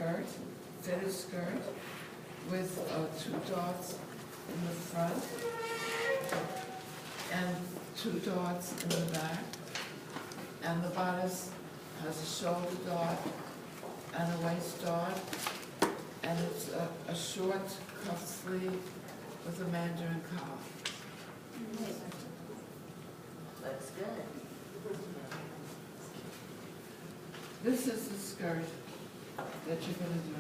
skirt, fitted skirt, with 2 dots in the front and 2 dots in the back. And the bodice has a shoulder dot and a waist dot, and it's a short cuff sleeve with a mandarin collar. Looks good. This is the skirt that you're gonna do.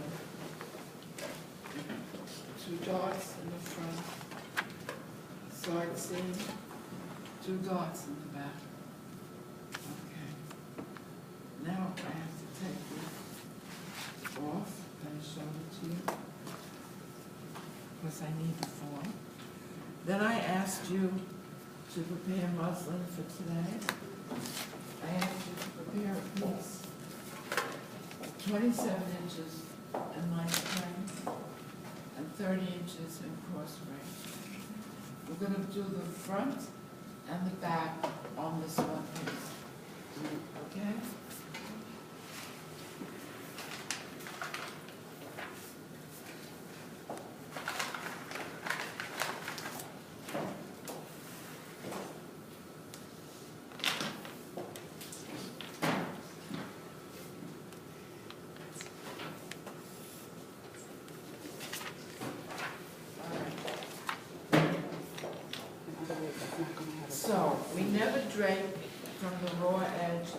2 dots in the front, side seam, 2 dots in the back. Okay. Now I have to take this off and show it to you, because I need the form. Then I asked you to prepare muslin for today. I asked you to prepare a piece 27 inches in length frame and 30 inches in cross range. We're going to do the front and the back on this one piece. Okay? So, we never drape from the raw edge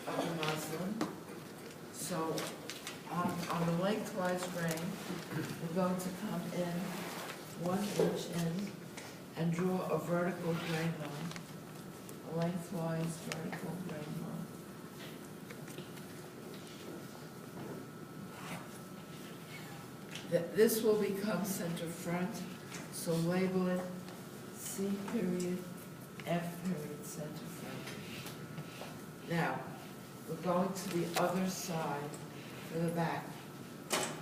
of the muslin. So, on the lengthwise grain, we're going to come in 1 inch in and draw a vertical grain line, a lengthwise vertical grain line. This will become center front, so label it C period, F period, center front. Now, we're going to the other side for the back.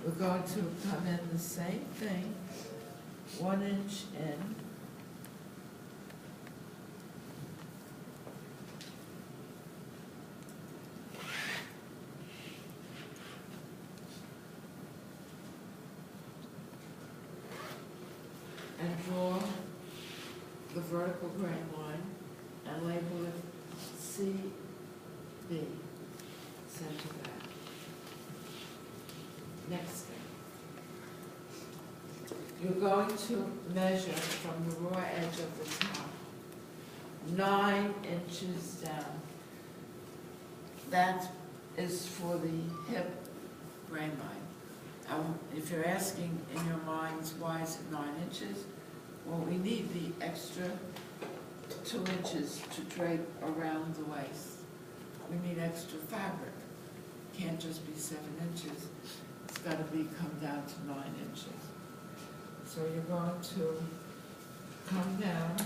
We're going to come in the same thing, 1 inch in. And draw the vertical grain line and label it CB, center back. Next thing. You're going to measure from the raw edge of the top 9 inches down. That is for the hip grain line. If you're asking in your minds, why is it 9 inches? Well, we need the extra 2 inches to drape around the waist. We need extra fabric. Can't just be 7 inches. It's got to be come down to 9 inches. So you're going to come down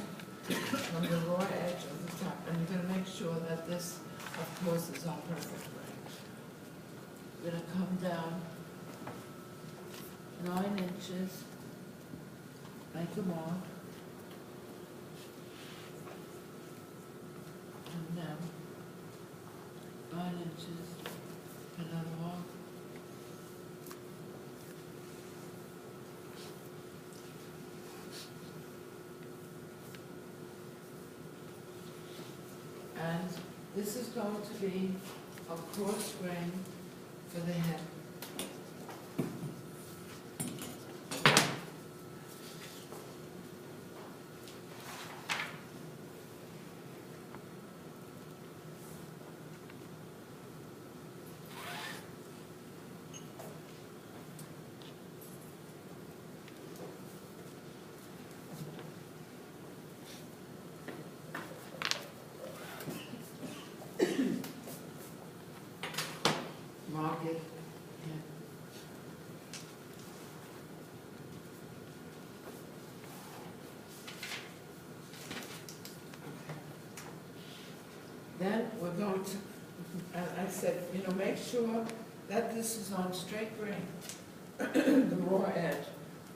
from the raw edge of the top, and you're going to make sure that this, of course, is our perfect range. You're going to come down 9 inches, make a mark, and then 9 inches, another mark, and this is going to be a coarse grain for the hip. Mark it. Yeah. Then we're going to, I said, make sure that this is on straight grain, the raw edge.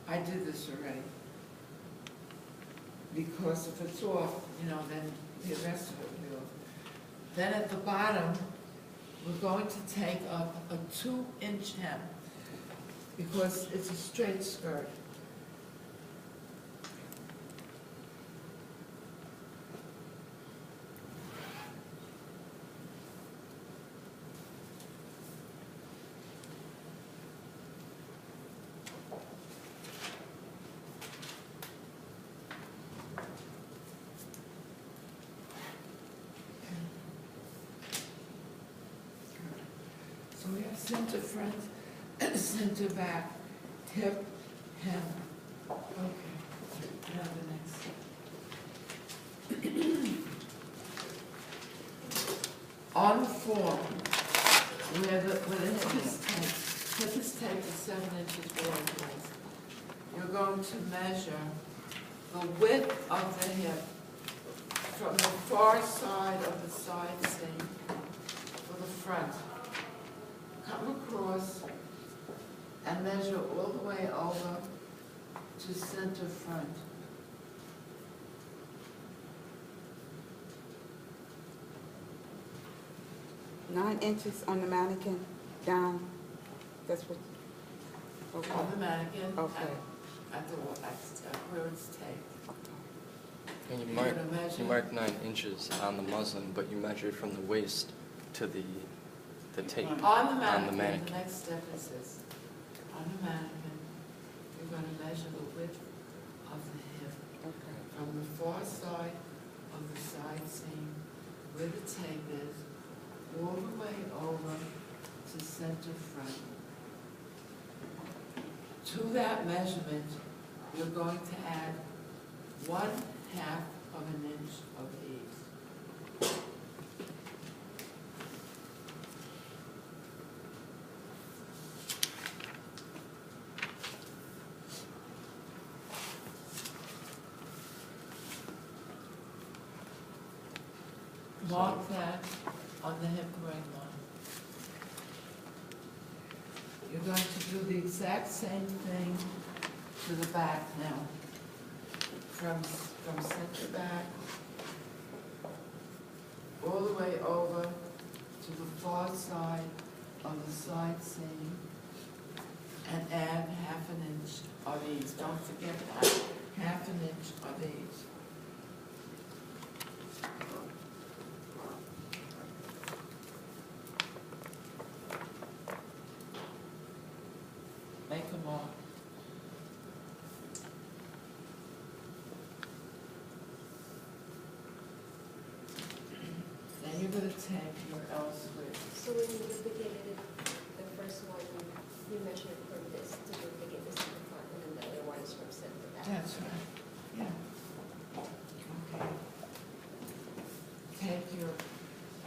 I did this already. Because if it's off, then the rest of it will be off. Then at the bottom, we're going to take up a 2-inch hem. because it's a straight skirt. So we have center front, center back, hip, hem. Okay, now the next. On the form, where the hip is taped to 7 inches below the waist, you're going to measure the width of the hip from the far side of the side seam to the front. Come across and measure all the way over to center front. Nine inches on the mannequin down, that's what, okay. On the mannequin, Okay. at where it's taped. And you You're gonna measure- mark 9 inches on the muslin, but you measure from the waist to the tape On the on the mannequin, the mannequin. next step is this. On the mannequin, you're gonna measure the width of the hip Okay. from the far side of the side seam where the tape is, all the way over to center front. To that measurement, you're going to add 1/2 of an inch of ease. Mark that on the hip grade line. You're going to do the exact same thing to the back now. From center back, all the way over to the far side of the side seam, and add 1/2 an inch of ease. Don't forget that, 1/2 an inch of ease. Make a mark. Then you're gonna take your L square. So when you duplicated the first one, you measured from this to duplicate the center front, and then the other one is from center back. That's right, yeah. Okay. Take your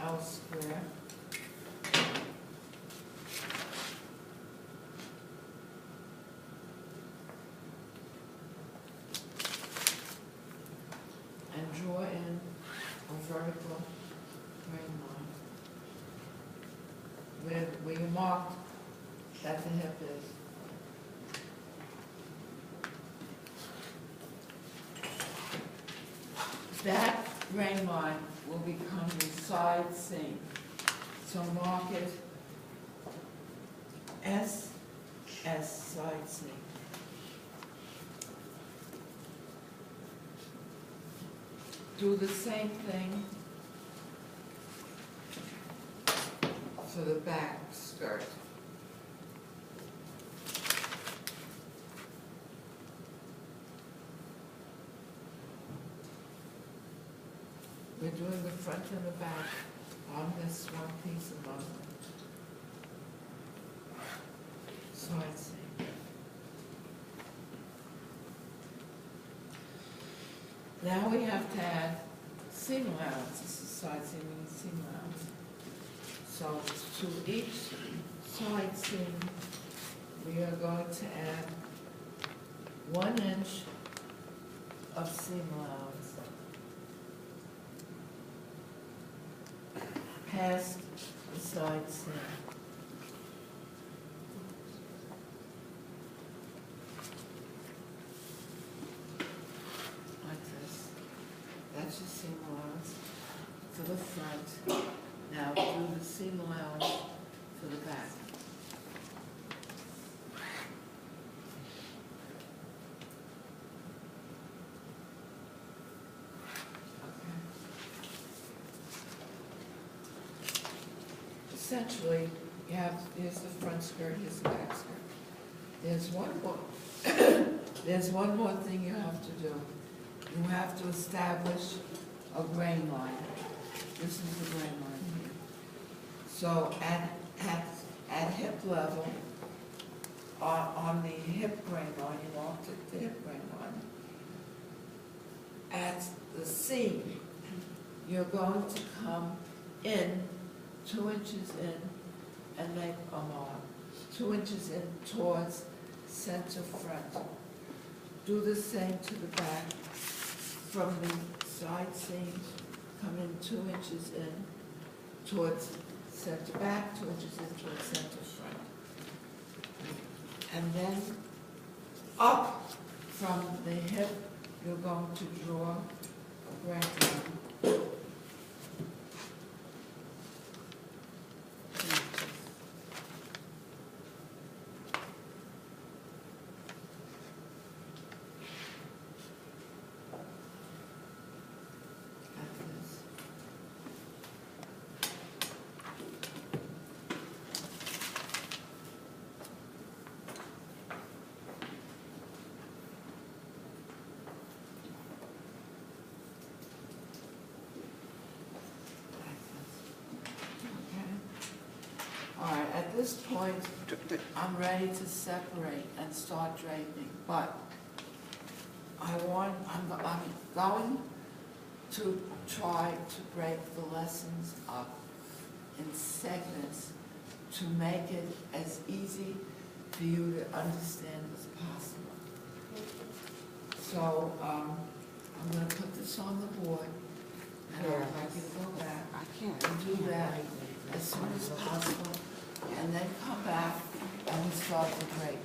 L square. And draw in a vertical green line. Where you marked that the hip is. That grain line will become the side seam. So mark it S side seam. Do the same thing for the back skirt. We're doing the front and the back on this one piece of muslin. Side seam. Now we have to add seam allowance. This is side seam, we need seam allowance. So to each side seam, we are going to add 1 inch of seam allowance. Past the side seam. Like this. That's your seam allowance for the front. Now do the seam allowance for the back. essentially, here's the front skirt, here's the back skirt. There's one more, there's one more thing you have to do. You have to establish a grain line. This is the grain line here. So at hip level, on the hip grain line, you walk to the hip grain line. At the seam, you're going to come in 2 inches in and make a mark. 2 inches in towards center front. Do the same to the back. From the side seams, come in 2 inches in towards center back, 2 inches in towards center front. And then up from the hip, you're going to draw a grain line. Like this. All right, at this point, I'm ready to separate and start draping, but I'm going to try to break the lessons up in segments to make it as easy for you to understand as possible. So, I'm gonna put this on the board, and I'd like you to go back I can't. and do that as soon as possible, and then come back and we start the break.